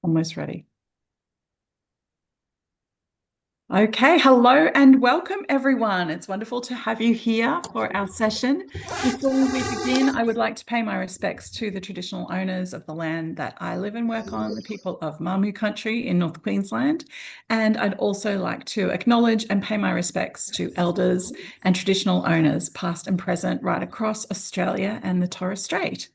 Almost ready. Okay, hello and welcome everyone. It's wonderful to have you here for our session. Before we begin, I would like to pay my respects to the traditional owners of the land that I live and work on, the people of Mamu country in North Queensland. And I'd also like to acknowledge and pay my respects to elders and traditional owners, past and present, right across Australia and the Torres Strait.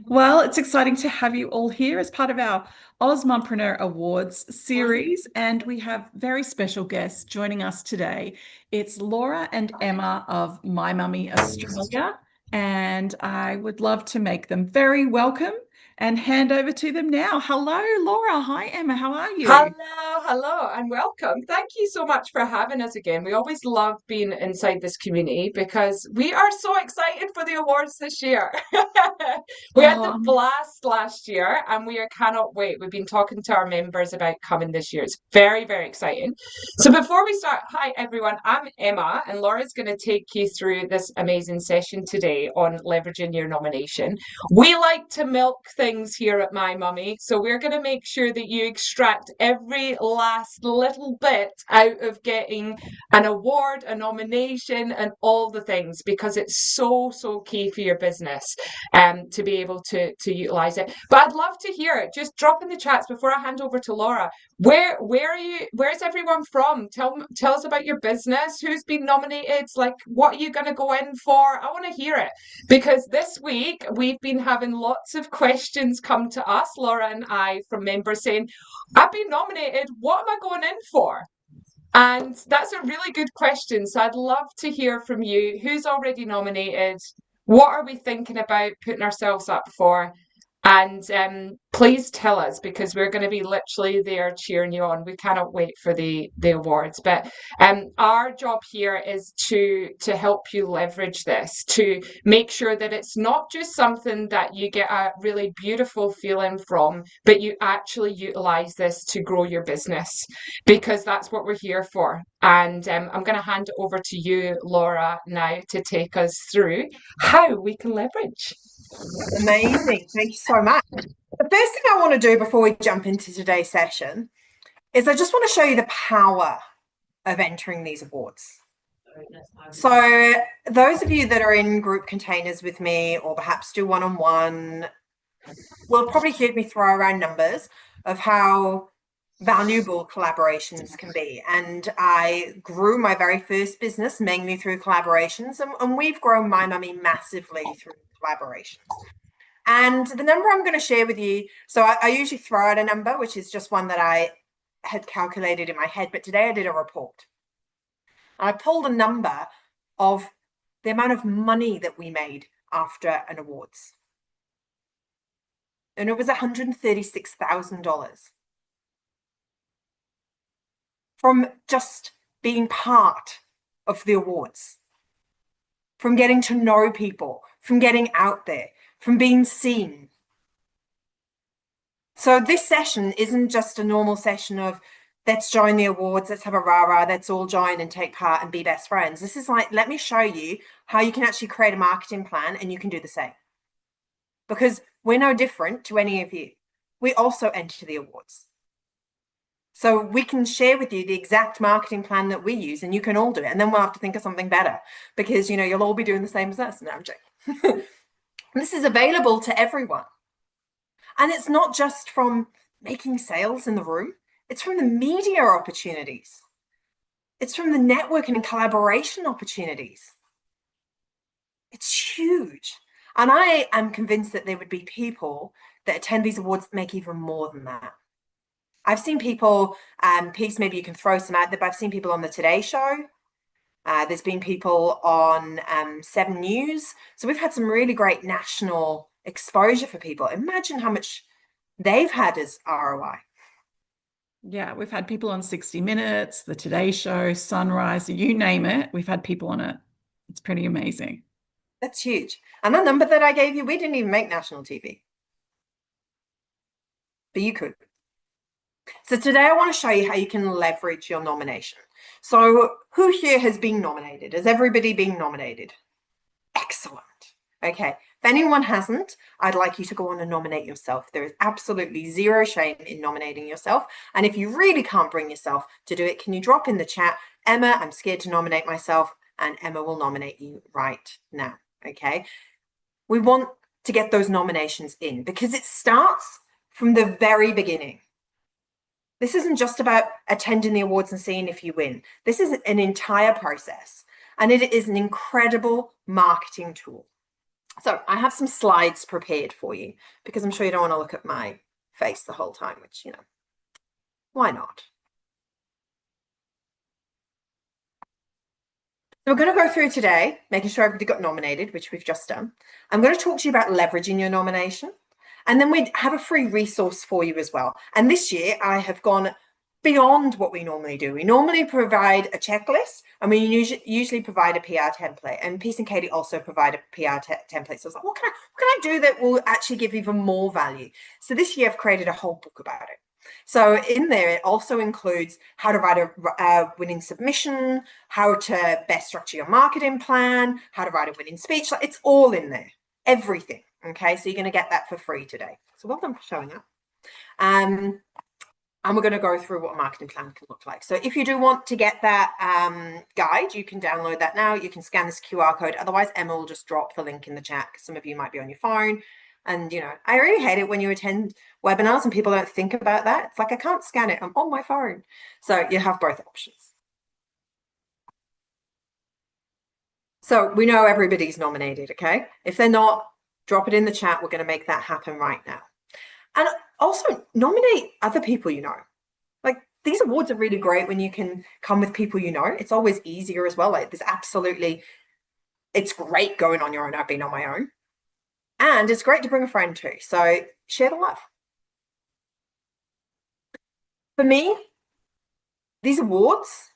Well, it's exciting to have you all here as part of our AusMumpreneur Awards series, and we have very special guests joining us today. It's Laura and Emma of MyMummy Australia, and I would love to make them very welcome and hand over to them now. Hello, Laura. Hi, Emma. How are you? Hello, and welcome. Thank you so much for having us again. We always love being inside this community because we are so excited for the awards this year. We had the blast last year and we cannot wait. We've been talking to our members about coming this year. It's very, very exciting. So before we start, hi everyone, I'm Emma and Laura's going to take you through this amazing session today on leveraging your nomination. We like to milk things here at MyMummy, so we're going to make sure that you extract every last little bit out of getting an award, a nomination, and all the things, because it's so key for your business to be able to utilize it. But I'd love to hear it. Just drop in the chats before I hand over to Laura. Where are you? Where's everyone from? Tell us about your business. Who's been nominated? Like, what are you going to go in for? I want to hear it, because this week we've been having lots of questions come to us, Laura and I, from members saying, I've been nominated, what am I going in for? And that's a really good question. So I'd love to hear from you. Who's already nominated? What are we thinking about putting ourselves up for? And please tell us, because we're going to be literally there cheering you on. We cannot wait for the awards. But our job here is to help you leverage this, to make sure that it's not just something that you get a really beautiful feeling from, but you actually utilize this to grow your business, because that's what we're here for. And I'm going to hand it over to you, Laura, now to take us through how we can leverage. Amazing. Thank you so much. The first thing I want to do before we jump into today's session is I just want to show you the power of entering these awards. So those of you that are in group containers with me, or perhaps do one-on-one, will probably hear me throw around numbers of how valuable collaborations can be. And I grew my very first business mainly through collaborations, and we've grown MyMummy massively through collaborations. And the number I'm going to share with you, so I usually throw out a number, which is just one that I had calculated in my head, but today I did a report. I pulled a number of the amount of money that we made after an awards. And it was $136,000 from just being part of the awards, from getting to know people, from getting out there, from being seen. So this session isn't just a normal session of let's join the awards, let's have a rah-rah, let's all join and take part and be best friends. This is like, let me show you how you can actually create a marketing plan and you can do the same. Because we're no different to any of you. We also enter the awards. So we can share with you the exact marketing plan that we use, and you can all do it. And then we'll have to think of something better, because, you know, you'll all be doing the same as us. No, I'm joking. This is available to everyone. And it's not just from making sales in the room. It's from the media opportunities. It's from the networking and collaboration opportunities. It's huge. And I am convinced that there would be people that attend these awards that make even more than that. I've seen people, Peace, maybe you can throw some out there, but I've seen people on the Today Show. There's been people on 7 News. So we've had some really great national exposure for people. Imagine how much they've had as ROI. Yeah, we've had people on 60 Minutes, the Today Show, Sunrise, you name it. We've had people on it. It's pretty amazing. That's huge. And the number that I gave you, we didn't even make national TV. But you could. So today I want to show you how you can leverage your nomination. So who here has been nominated? Has everybody been nominated? Excellent. Okay, If anyone hasn't, I'd like you to go on and nominate yourself. There is absolutely zero shame in nominating yourself. And if you really can't bring yourself to do it, can you drop in the chat, Emma, I'm scared to nominate myself, and Emma will nominate you right now, okay? We want to get those nominations in because it starts from the very beginning. This isn't just about attending the awards and seeing if you win. This is an entire process, and it is an incredible marketing tool. So I have some slides prepared for you because I'm sure you don't want to look at my face the whole time, which, you know, why not? So we're going to go through today, making sure everybody got nominated, which we've just done. I'm going to talk to you about leveraging your nomination. And then we have a free resource for you as well. And this year I have gone beyond what we normally do. We normally provide a checklist, and we usually provide a PR template. And Peace and Katie also provide a PR template. So I was like, what can I do that will actually give even more value? So this year I've created a whole book about it. So in there, it also includes how to write a winning submission, how to best structure your marketing plan, how to write a winning speech. Like, it's all in there, everything. Okay, so you're going to get that for free today. So well done for showing up. And we're going to go through what a marketing plan can look like. So if you do want to get that guide, you can download that now. You can scan this QR code. Otherwise, Emma will just drop the link in the chat because some of you might be on your phone. And, you know, I really hate it when you attend webinars and people don't think about that. It's like, I can't scan it. I'm on my phone. So you have both options. So we know everybody's nominated, okay? If they're not, drop it in the chat. We're going to make that happen right now. And also nominate other people you know. Like, these awards are really great when you can come with people you know. It's always easier as well. Like, it's great going on your own. I've been on my own. And it's great to bring a friend too. So share the love. For me, these awards,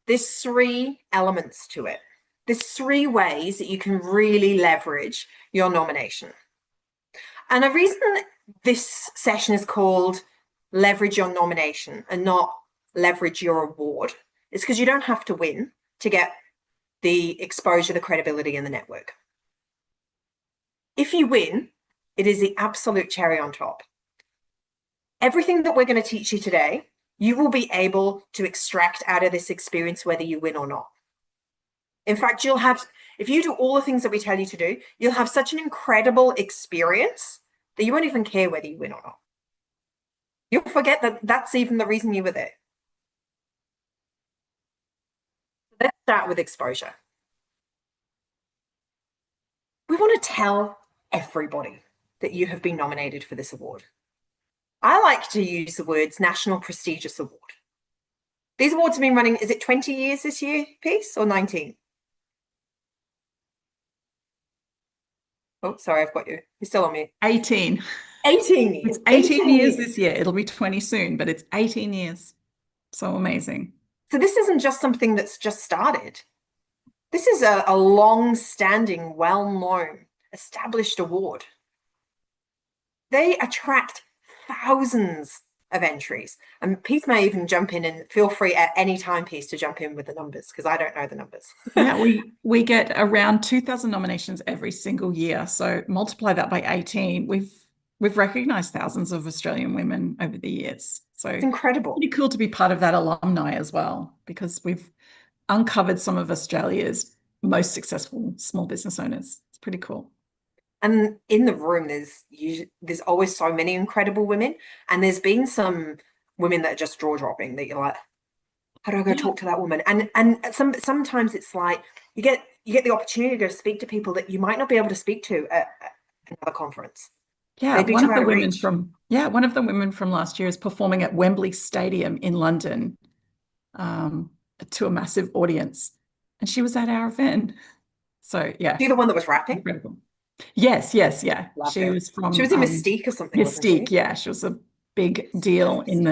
there's 3 elements to it. There's 3 ways that you can really leverage your nomination. And the reason this session is called Leverage Your Nomination and not Leverage Your Award is because you don't have to win to get the exposure, the credibility, and the network. If you win, it is the absolute cherry on top. Everything that we're going to teach you today, you will be able to extract out of this experience whether you win or not. In fact, if you do all the things that we tell you to do, you'll have such an incredible experience that you won't even care whether you win or not. You'll forget that that's even the reason you were there. Let's start with exposure. We want to tell everybody that you have been nominated for this award. I like to use the words National Prestigious Award. These awards have been running, is it 20 years this year, Peace, or 19? Oh, sorry, I've got you. You're still on mute. 18. 18 years. It's 18 years this year. It'll be 20 soon, but it's 18 years. So amazing. So this isn't just something that's just started. This is a long-standing, well-known, established award. They attract thousands of entries. And Peace may even jump in, and feel free at any time, Peace, to jump in with the numbers because I don't know the numbers. Yeah, we get around 2,000 nominations every single year. So multiply that by 18. We've recognized thousands of Australian women over the years. So it's incredible. Pretty cool to be part of that alumni as well, because we've uncovered some of Australia's most successful small business owners. It's pretty cool. And in the room, there's always so many incredible women. And there's been some women that are just jaw-dropping that you're like, how do I go talk to that woman? And sometimes it's like you get the opportunity to go speak to people that you might not be able to speak to at another conference. Yeah, one of the women from last year is performing at Wembley Stadium in London to a massive audience, and she was at our event. So yeah, you're the one that was rapping. Incredible. Yes, yeah. She was in Mystique or something. Mystique, yeah. She was a big deal in the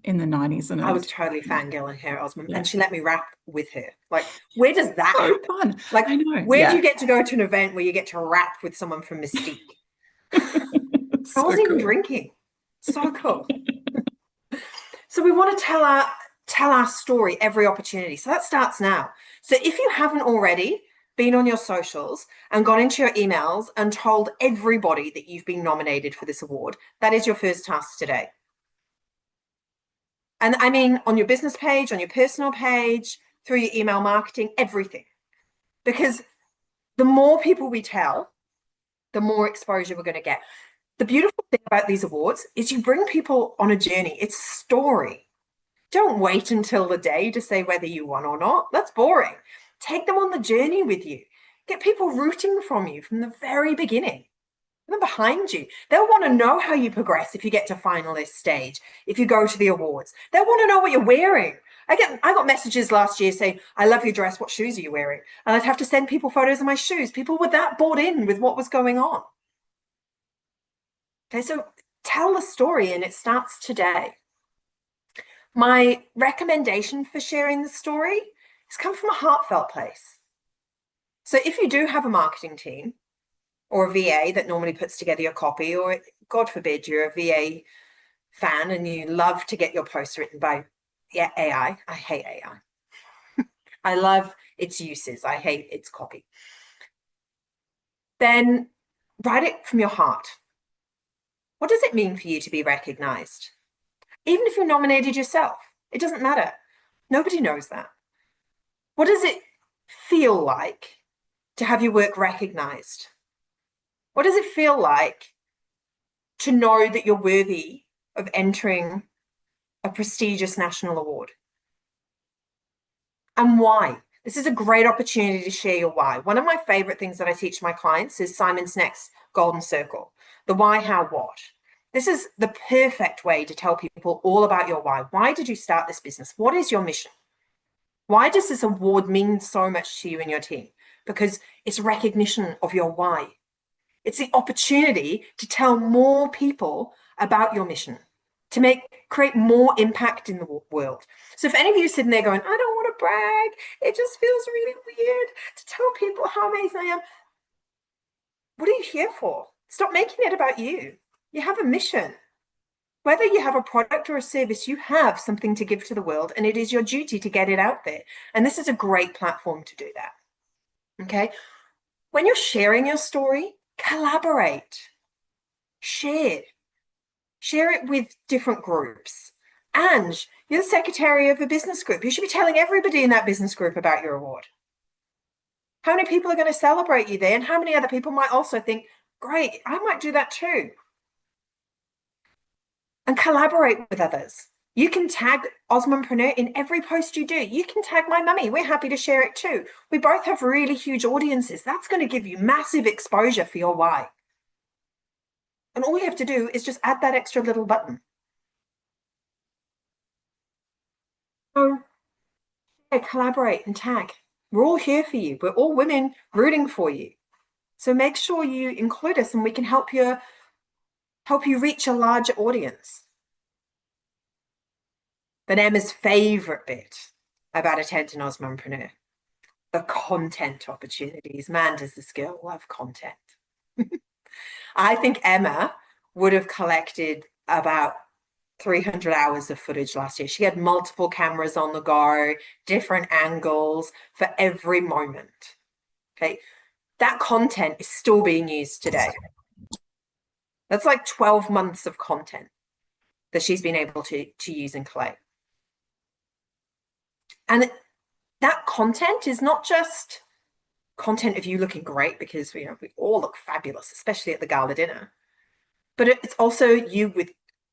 90s, and I was totally fangirling her, and she let me rap with her. Like, where does that happen? Fun. Like, I know. Where do you get to go to an event where you get to rap with someone from Mystique? I wasn't even drinking. So cool. So we want to tell our story every opportunity. So that starts now. So if you haven't already, been on your socials and gone into your emails and told everybody that you've been nominated for this award. That is your first task today. And I mean, on your business page, on your personal page, through your email marketing, everything. Because the more people we tell, the more exposure we're going to get. The beautiful thing about these awards is you bring people on a journey. It's a story. Don't wait until the day to say whether you won or not. That's boring. Take them on the journey with you. Get people rooting from you from the very beginning. Them behind you. They'll want to know how you progress if you get to finalist stage, if you go to the awards. They'll want to know what you're wearing. I got messages last year saying, I love your dress, what shoes are you wearing? And I'd have to send people photos of my shoes. People were that bought in with what was going on. Okay, so tell the story, and it starts today. My recommendation for sharing the story has come from a heartfelt place. So if you do have a marketing team or a VA that normally puts together your copy, or God forbid you're a VA fan and you love to get your posts written by AI. I hate AI. I love its uses. I hate its copy. Then write it from your heart. What does it mean for you to be recognized? Even if you nominated yourself, it doesn't matter. Nobody knows that. What does it feel like to have your work recognized? What does it feel like to know that you're worthy of entering a prestigious national award? And why? This is a great opportunity to share your why. One of my favorite things that I teach my clients is Simon Sinek's Golden Circle, the why, how, what. This is the perfect way to tell people all about your why. Why did you start this business? What is your mission? Why does this award mean so much to you and your team? Because it's recognition of your why. It's the opportunity to tell more people about your mission, to create more impact in the world. So if any of you are sitting there going, I don't want to brag, it just feels really weird to tell people how amazing I am. What are you here for? Stop making it about you. You have a mission. Whether you have a product or a service, you have something to give to the world, and it is your duty to get it out there. And this is a great platform to do that. Okay? When you're sharing your story, collaborate. Share it with different groups. And you're the secretary of a business group. You should be telling everybody in that business group about your award. How many people are going to celebrate you there? And how many other people might also think, great, I might do that too. And collaborate with others. You can tag AusMumpreneur in every post you do. You can tag MyMummy. We're happy to share it too. We both have really huge audiences. That's going to give you massive exposure for your why. And all you have to do is just add that extra little button. So collaborate and tag. We're all here for you. We're all women rooting for you. So make sure you include us, and we can help you reach a larger audience. But Emma's favorite bit about attending AusMumpreneur, the content opportunities. Man, does this girl love content. I think Emma would have collected about 300 hours of footage last year. She had multiple cameras on the go, different angles for every moment. Okay, that content is still being used today. That's like 12 months of content that she's been able to use and collect. And that content is not just content of you looking great, because we all look fabulous, especially at the gala dinner, but it's also you with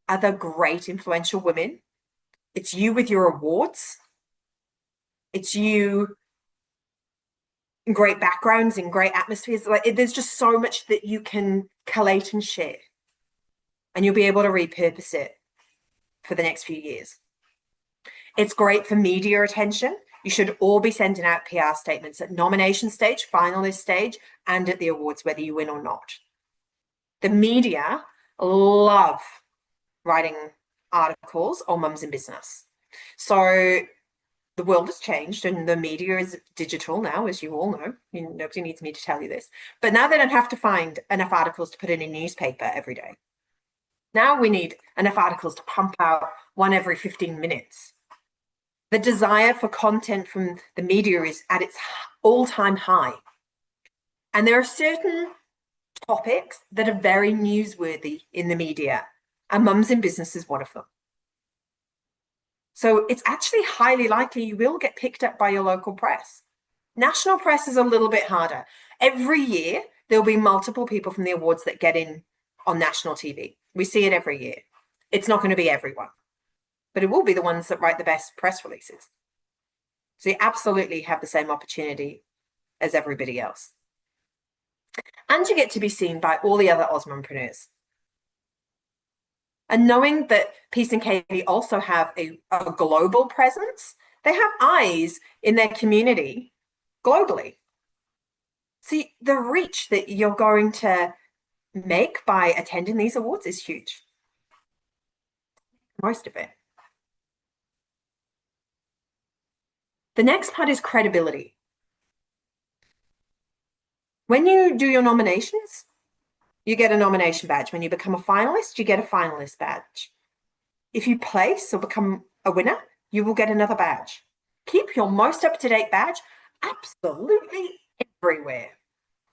other great influential women. It's you with your awards. It's you in great backgrounds, in great atmospheres. There's just so much that you can collate and share, and you'll be able to repurpose it for the next few years. It's great for media attention. You should all be sending out PR statements at nomination stage, finalist stage, and at the awards, whether you win or not. The media love writing articles on mums in business. So the world has changed, and the media is digital now, as you all know. Nobody needs me to tell you this. But now they don't have to find enough articles to put in a newspaper every day. Now we need enough articles to pump out one every 15 minutes. The desire for content from the media is at its all-time high. And there are certain topics that are very newsworthy in the media, and mums in business is one of them. So it's actually highly likely you will get picked up by your local press. National press is a little bit harder. Every year, there'll be multiple people from the awards that get in on national TV. We see it every year. It's not going to be everyone, but it will be the ones that write the best press releases. So you absolutely have the same opportunity as everybody else. And you get to be seen by all the other AusMumpreneurs. And knowing that Peace and Katie also have a global presence, they have eyes in their community globally. See, the reach that you're going to make by attending these awards is huge. Most of it. The next part is credibility. When you do your nominations, you get a nomination badge. When you become a finalist, you get a finalist badge. If you place or become a winner, you will get another badge. Keep your most up-to-date badge absolutely everywhere.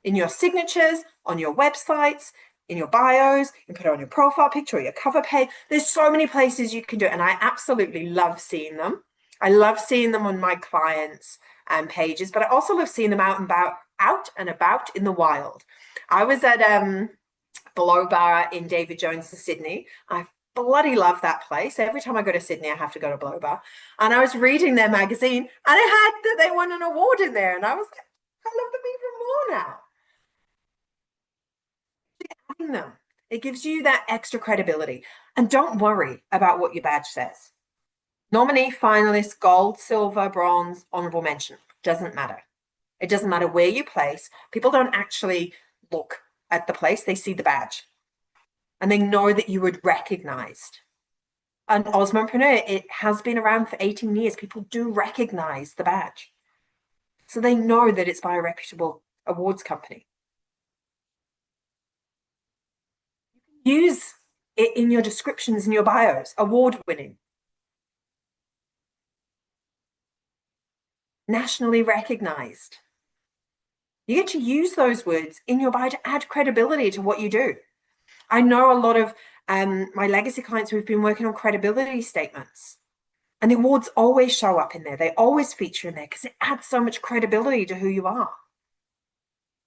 In your signatures, on your websites, in your bios, you can put it on your profile picture or your cover page. There's so many places you can do it, and I absolutely love seeing them. I love seeing them on my clients' pages, but I also love seeing them out and about in the wild. I was at Below Bar in David Jones, Sydney. I bloody love that place. Every time I go to Sydney, I have to go to Below Bar. And I was reading their magazine, and it had that they won an award in there, and I was like, I love them even more now. Them. It gives you that extra credibility. And don't worry about what your badge says. Nominee, finalist, gold, silver, bronze, honorable mention. Doesn't matter. It doesn't matter where you place. People don't actually look at the place. They see the badge. And they know that you were recognized. And AusMumpreneur, it has been around for 18 years. People do recognize the badge. So they know that it's by a reputable awards company. Use it in your descriptions and your bios. Award-winning. Nationally recognized. You get to use those words in your bio to add credibility to what you do. I know a lot of my legacy clients who've been working on credibility statements, and the awards always show up in there. They always feature in there because it adds so much credibility to who you are.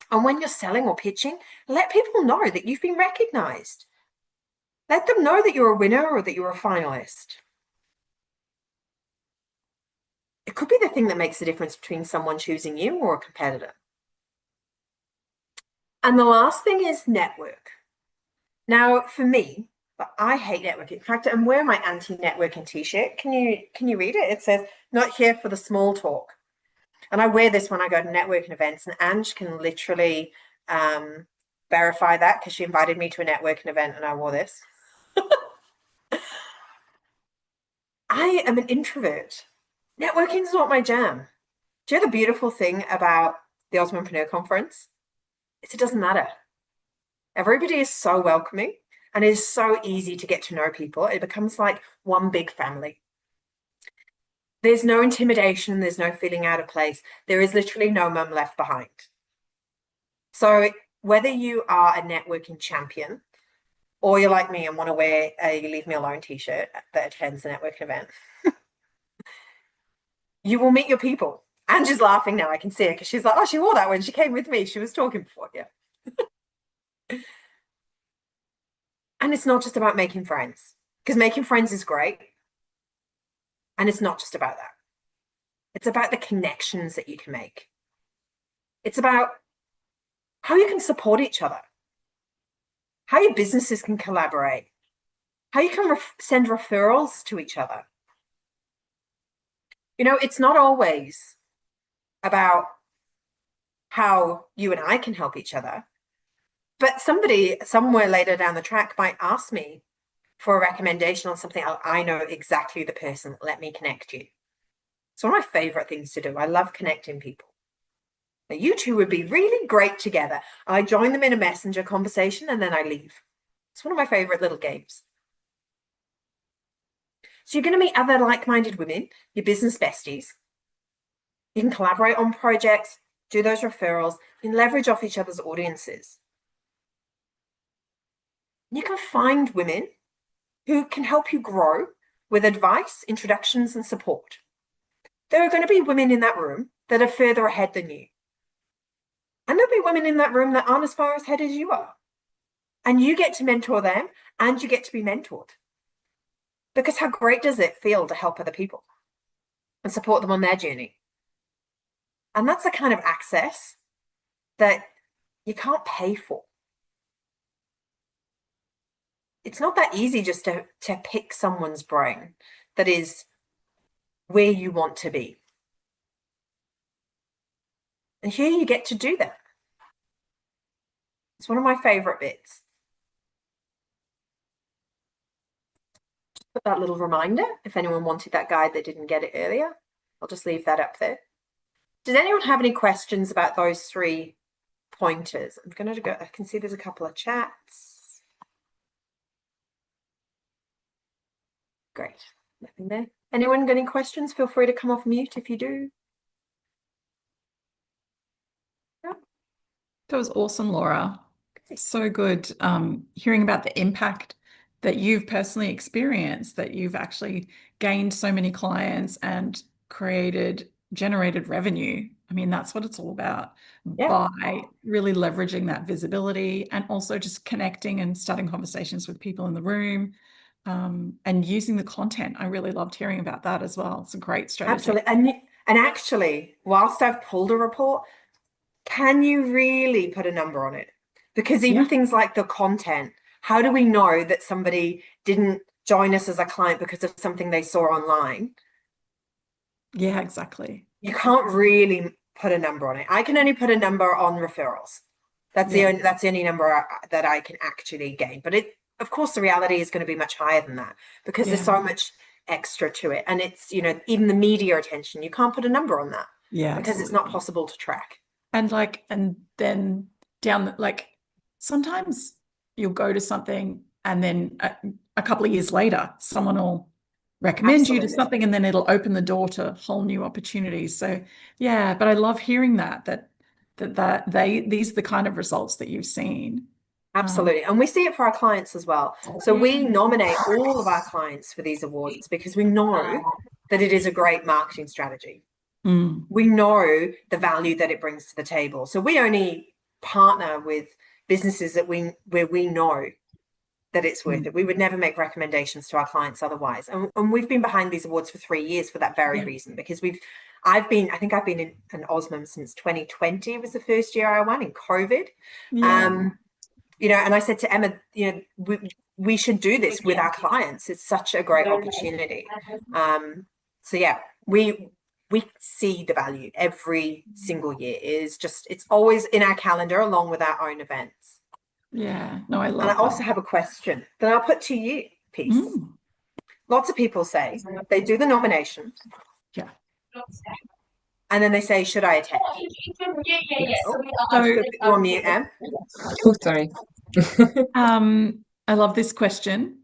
And when you're selling or pitching, let people know that you've been recognized. Let them know that you're a winner or that you're a finalist. It could be the thing that makes the difference between someone choosing you or a competitor. And the last thing is network. Now, for me, I hate networking. In fact, I'm wearing my anti-networking t-shirt. Can you read it? It says, "Not here for the small talk." And I wear this when I go to networking events, and Ange can literally verify that because she invited me to a networking event and I wore this. I am an introvert. Networking is not my jam. Do you know the beautiful thing about the AusMumpreneur Conference? Is it doesn't matter. Everybody is so welcoming, and it is so easy to get to know people. It becomes like one big family. There's no intimidation. There's no feeling out of place. There is literally no mum left behind. So whether you are a networking champion or you're like me and want to wear a Leave Me Alone t-shirt that attends the networking event, you will meet your people. Angie's laughing now. I can see her because she's like, oh, she wore that when she came with me. She was talking before. Yeah. And it's not just about making friends, because making friends is great. And it's not just about that. It's about the connections that you can make. It's about how you can support each other, how your businesses can collaborate, how you can send referrals to each other. You know, it's not always about how you and I can help each other, but somebody somewhere later down the track might ask me for a recommendation on something. I know exactly the person. Let me connect you. It's one of my favorite things to do. I love connecting people. Now, you two would be really great together. I join them in a messenger conversation and then I leave. It's one of my favorite little games. So you're going to meet other like-minded women, your business besties. You can collaborate on projects, do those referrals, and leverage off each other's audiences. You can find women who can help you grow with advice, introductions, and support. There are going to be women in that room that are further ahead than you. And there'll be women in that room that aren't as far ahead as you are. And you get to mentor them and you get to be mentored. Because how great does it feel to help other people and support them on their journey? And that's the kind of access that you can't pay for. It's not that easy just to pick someone's brain that is where you want to be. And here you get to do that. It's one of my favorite bits. Just put that little reminder, if anyone wanted that guide that didn't get it earlier, I'll just leave that up there. Did anyone have any questions about those 3 pointers? I'm going to go, I can see there's a couple of chats. Great, nothing there. Anyone got any questions? Feel free to come off mute if you do. Yeah. That was awesome, Laura. So good. Hearing about the impact that you've personally experienced, that you've actually gained so many clients and generated revenue. I mean, that's what it's all about, by really leveraging that visibility and also just connecting and starting conversations with people in the room, and using the content. I really loved hearing about that as well. It's a great strategy. Absolutely. And actually, whilst I've pulled a report, can you really put a number on it? Because even things like the content, how do we know that somebody didn't join us as a client because of something they saw online? Yeah, exactly. You can't really put a number on it. I can only put a number on referrals. That's the only number that I can actually gain. But of course, the reality is going to be much higher than that, because there's so much extra to it. And it's, even the media attention, you can't put a number on that. Yeah, because it's not possible to track. And then sometimes you'll go to something and then a couple of years later, someone will recommend you to something, and then it'll open the door to whole new opportunities. So yeah, but I love hearing that these are the kind of results that you've seen. Absolutely. And we see it for our clients as well. So we nominate all of our clients for these awards because we know that it is a great marketing strategy. We know the value that it brings to the table. So we only partner with businesses where we know that it's worth it. We would never make recommendations to our clients otherwise. And we've been behind these awards for 3 years for that very reason, because I think I've been in an AusMum since 2020 was the first year I won in COVID. And I said to Emma, we should do this with our clients. It's such a great opportunity. So yeah, we see the value every single year. It's always in our calendar along with our own events. Yeah, no, I love that. And I also have a question that I'll put to you, Peace. Lots of people say they do the nomination. Yeah. And then they say, should I attend? So you're on mute, Em. Oh, sorry. I love this question,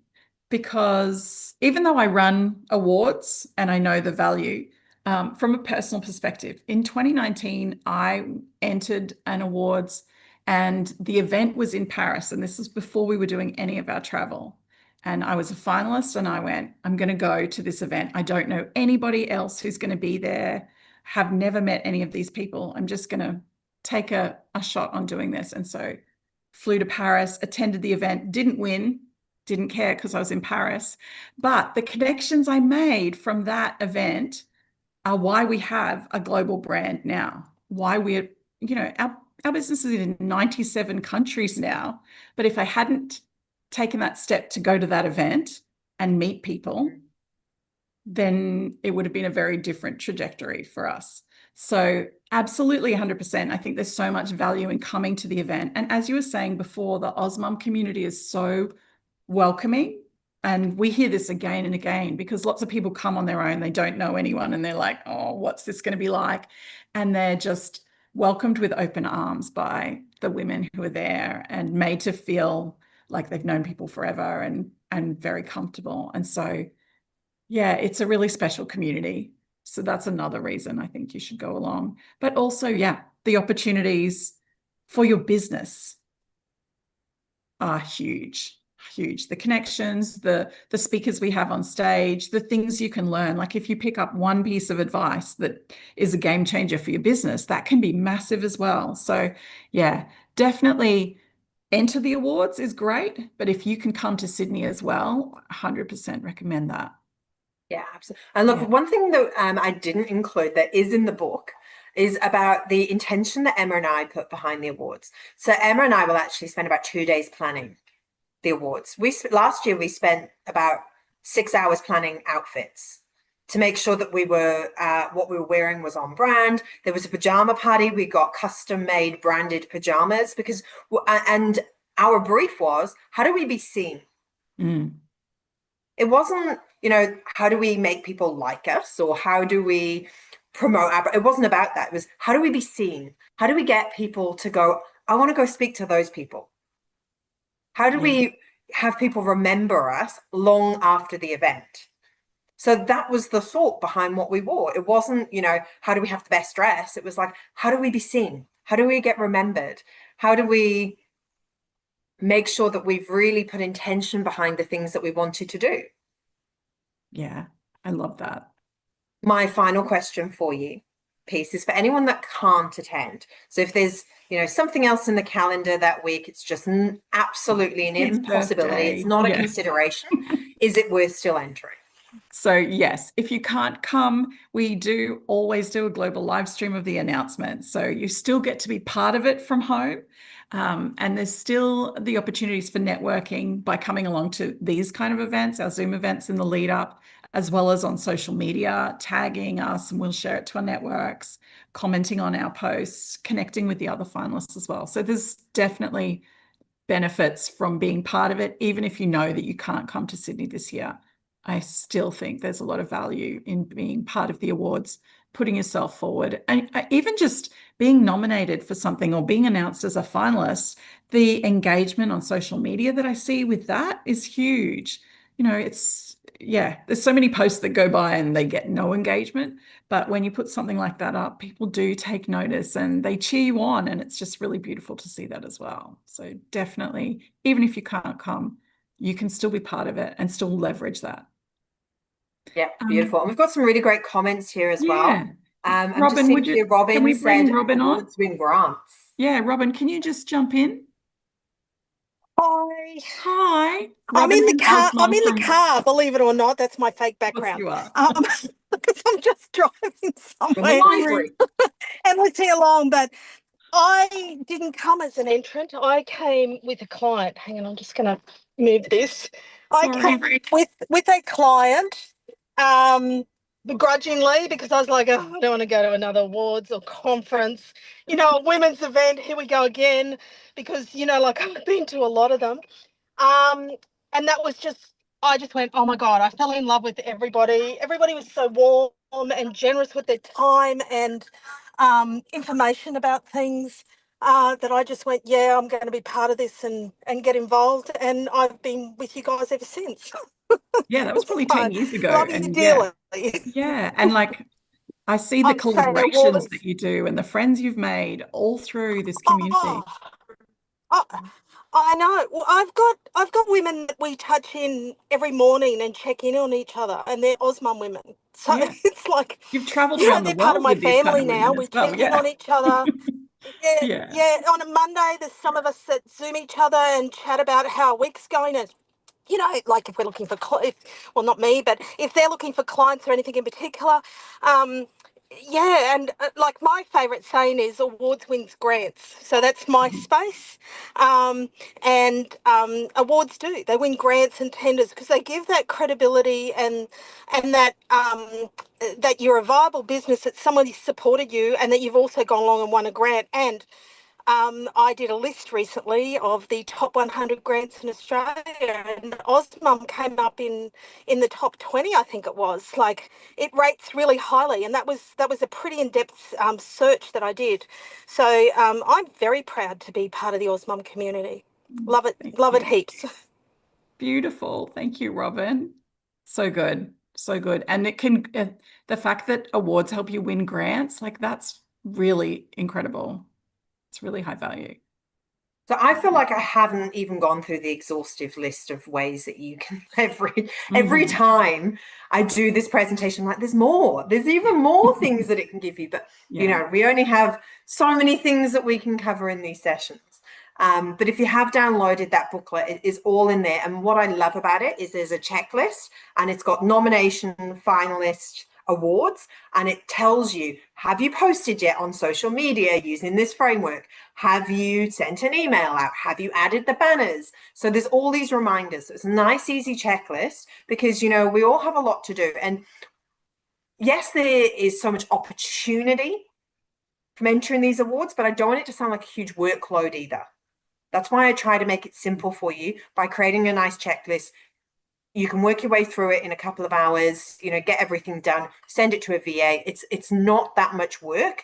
because even though I run awards and I know the value, from a personal perspective, in 2019, I entered an awards, and the event was in Paris. And this was before we were doing any of our travel. And I was a finalist, and I went, I'm going to go to this event. I don't know anybody else who's going to be there, have never met any of these people. I'm just going to take a shot on doing this. And so flew to Paris, attended the event, didn't win, didn't care because I was in Paris. But the connections I made from that event are why we have a global brand now, why we're, our business is in 97 countries now. But if I hadn't taken that step to go to that event and meet people, then it would have been a very different trajectory for us. So absolutely 100%. I think there's so much value in coming to the event. And as you were saying before, the AusMum community is so welcoming. And we hear this again and again, because lots of people come on their own, they don't know anyone, and they're like, oh, what's this going to be like? And they're just welcomed with open arms by the women who are there and made to feel like they've known people forever and very comfortable. And so, yeah, it's a really special community. So that's another reason I think you should go along. But also, yeah, the opportunities for your business are huge. Huge. The connections, the speakers we have on stage, the things you can learn. Like if you pick up one piece of advice that is a game changer for your business, that can be massive as well. So yeah, definitely enter the awards is great, but if you can come to Sydney as well, 100% recommend that. Yeah, absolutely. And look, Yeah. one thing that I didn't include that is in the book is about the intention that Emma and I put behind the awards. So Emma and I will actually spend about 2 days planning the awards. Last year we spent about 6 hours planning outfits to make sure that what we were wearing was on brand. There was a pajama party. We got custom made branded pajamas and our brief was, how do we be seen? It wasn't, how do we make people like us, or how do we promote it wasn't about that. It was, how do we be seen? How do we get people to go, I want to go speak to those people? How do we have people remember us long after the event? So that was the thought behind what we wore. It wasn't, how do we have the best dress? It was like, how do we be seen? How do we get remembered? How do we make sure that we've really put intention behind the things that we wanted to do? Yeah, I love that. My final question for you, Peace, is for anyone that can't attend. So if there's, something else in the calendar that week, it's just absolutely an impossibility. Birthday. It's not a consideration. Is it worth still entering? So yes, if you can't come, we do always do a global live stream of the announcement. So you still get to be part of it from home. And there's still the opportunities for networking by coming along to these kind of events, our Zoom events in the lead up, as well as on social media, tagging us, and we'll share it to our networks, commenting on our posts, connecting with the other finalists as well. So there's definitely benefits from being part of it, even if you know that you can't come to Sydney this year. I still think there's a lot of value in being part of the awards, putting yourself forward, and even just being nominated for something or being announced as a finalist. The engagement on social media that I see with that is huge. There's so many posts that go by and they get no engagement. But when you put something like that up, people do take notice and they cheer you on. And it's just really beautiful to see that as well. So definitely, even if you can't come, you can still be part of it and still leverage that. Yeah, beautiful. And we've got some really great comments here as well. I'm Robin, just seeing here, Robin can we bring said Robin on? awards win grants. Yeah, Robin, can you just jump in? Hi. Hi. I'm in the car. I'm in the car, believe it or not. That's my fake background. You are. Because I'm just driving somewhere Library. and listening along. But I didn't come as an entrant. I came with a client. Hang on, I'm just going to move this. Sorry. I came with a client, begrudgingly, because I was like, oh, I don't want to go to another awards or conference, a women's event. Here we go again, because like I've been to a lot of them. And that was I just went, oh my God, I fell in love with everybody. Everybody was so warm and generous with their time and information about things that I just went, yeah, I'm going to be part of this and get involved. And I've been with you guys ever since. Yeah, that was probably 10 years ago. Love you dearly. Yeah. And like, I see the collaborations that you do and the friends you've made all through this community. I know. Well, I've got women that we touch in every morning and check in on each other, and they're AusMum women. So it's like you've traveled around the world. They're part of my family now. We check in on each other. Yeah. On a Monday, there's some of us that Zoom each other and chat about how our week's going. And like if we're looking for, well, not me, but if they're looking for clients or anything in particular, and like my favourite saying is awards wins grants. So that's my space. Awards they win grants and tenders because they give that credibility and that that you're a viable business, that somebody supported you and that you've also gone along and won a grant. And I did a list recently of the top 100 grants in Australia, and AusMum came up in the top 20, I think it was. Like, it rates really highly, and that was a pretty in-depth search that I did. So I'm very proud to be part of the AusMum community. Love it heaps. Beautiful. Thank you, Robin. So good. So good. And it can, the fact that awards help you win grants, like that's really incredible. It's really high value. So I feel like I haven't even gone through the exhaustive list of ways that you can every time I do this presentation, I'm like, there's even more things that it can give you. But you know, we only have so many things that we can cover in these sessions. But if you have downloaded that booklet, it is all in there. And what I love about it is there's a checklist, and it's got nomination, finalist, awards, and it tells you, have you posted yet on social media using this framework? Have you sent an email out? Have you added the banners? So there's all these reminders. So it's a nice, easy checklist, because, you know, we all have a lot to do. And yes, there is so much opportunity from entering these awards, but I don't want it to sound like a huge workload either. That's why I try to make it simple for you by creating a nice checklist. You can work your way through it in a couple of hours, you know, get everything done, send it to a VA. It's not that much work,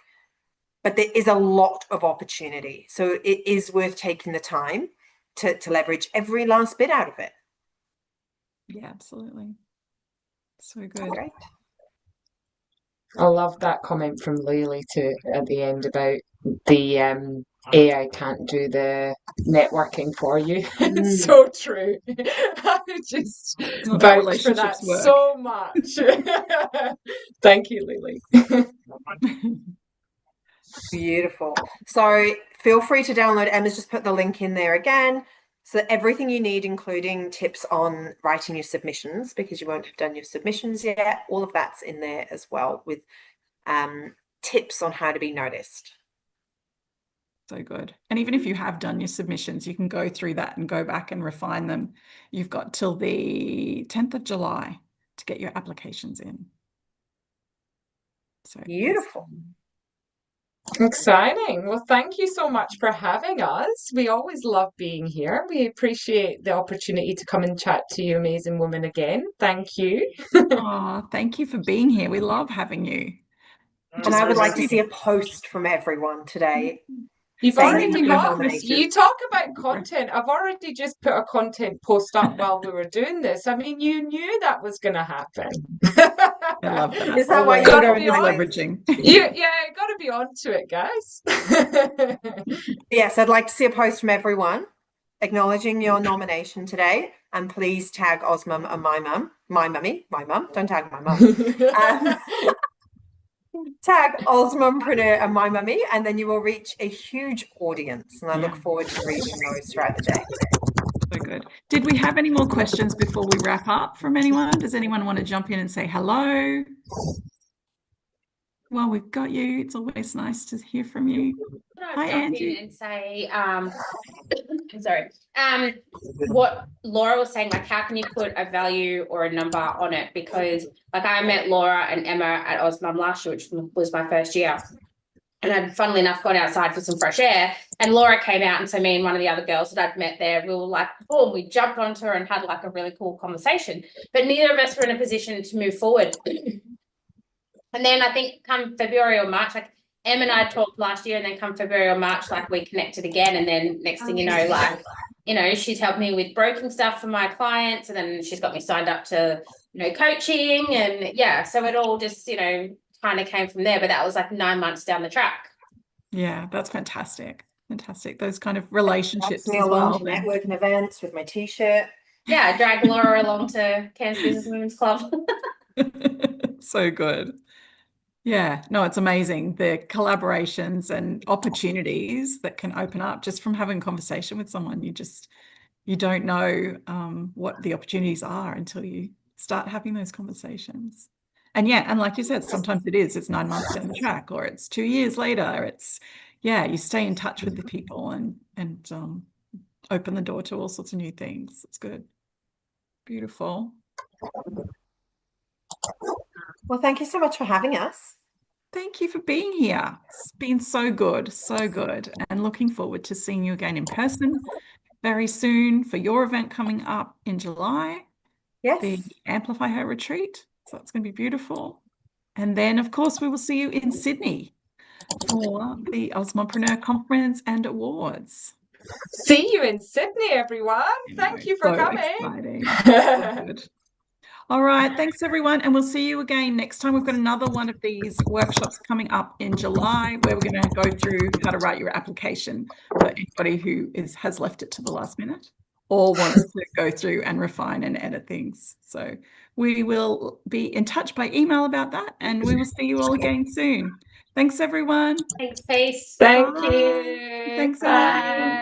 but there is a lot of opportunity. So it is worth taking the time to leverage every last bit out of it. Yeah, absolutely. So good. Great. I love that comment from Lily too at the end about the AI can't do the networking for you. It's so true. I just vouch for that so much. Thank you, Lily. Beautiful. So feel free to download. Emma's just put the link in there again. So everything you need, including tips on writing your submissions, because you won't have done your submissions yet, all of that's in there as well, with tips on how to be noticed. So good. And even if you have done your submissions, you can go through that and go back and refine them. You've got till the 10th of July to get your applications in. So beautiful. Exciting. Well, thank you so much for having us. We always love being here. We appreciate the opportunity to come and chat to you amazing women again. Thank you. Oh, thank you for being here. We love having you. And I would like to see a post from everyone today. You've already got this. You talk about content. I've already just put a content post up while we were doing this. I mean, you knew that was going to happen. I love that. Is that why you're going to be leveraging? Yeah, got to be on to it, guys. Yes, I'd like to see a post from everyone acknowledging your nomination today, and please tag AusMum and my mum. Don't tag my mum. Tag AusMumpreneur and MyMummy, and then you will reach a huge audience. And I look forward to reading those throughout the day. So good. Did we have any more questions before we wrap up from anyone? Does anyone want to jump in and say hello? Well, we've got you. It's always nice to hear from you. Hi, Angie. And say, sorry. What Laura was saying, like, how can you put a value or a number on it? Because, like, I met Laura and Emma at AusMum last year, which was my first year. And I'd, funnily enough, gone outside for some fresh air. And Laura came out, and so me and one of the other girls that I'd met there, we were like, boom, we jumped onto her and had like a really cool conversation. But neither of us were in a position to move forward. And then I think come February or March, like Em and I talked last year, and then come February or March, like we connected again. And then next thing you know, like, you know, she's helped me with broking stuff for my clients. And then she's got me signed up to, you know, coaching. And yeah, so it all just, you know, kind of came from there. But that was like 9 months down the track. Yeah, that's fantastic. Fantastic. Those kind of relationships. Me along to networking events with my t-shirt. Yeah, I dragged Laura along to Cairns Business Women's Club. So good. Yeah, no, it's amazing, the collaborations and opportunities that can open up just from having a conversation with someone. You don't know what the opportunities are until you start having those conversations. And yeah, and like you said, sometimes it's 9 months down the track, or it's 2 years later. It's, yeah, you stay in touch with the people and open the door to all sorts of new things. It's good. Beautiful. Well, thank you so much for having us. Thank you for being here. It's been so good, and looking forward to seeing you again in person very soon for your event coming up in July. Yes. The Amplify Her retreat. So it's going to be beautiful. And then, of course, we will see you in Sydney for the AusMumpreneur Conference and Awards. See you in Sydney, everyone. Thank you for coming. Exciting. So good. All right. Thanks, everyone. And we'll see you again next time. We've got another one of these workshops coming up in July where we're going to go through how to write your application for anybody who has left it to the last minute or wants to go through and refine and edit things. So we will be in touch by email about that, and we will see you all again soon. Thanks, everyone. Thanks, Peace. Thank Bye. you. Thanks, Bye. Elaine.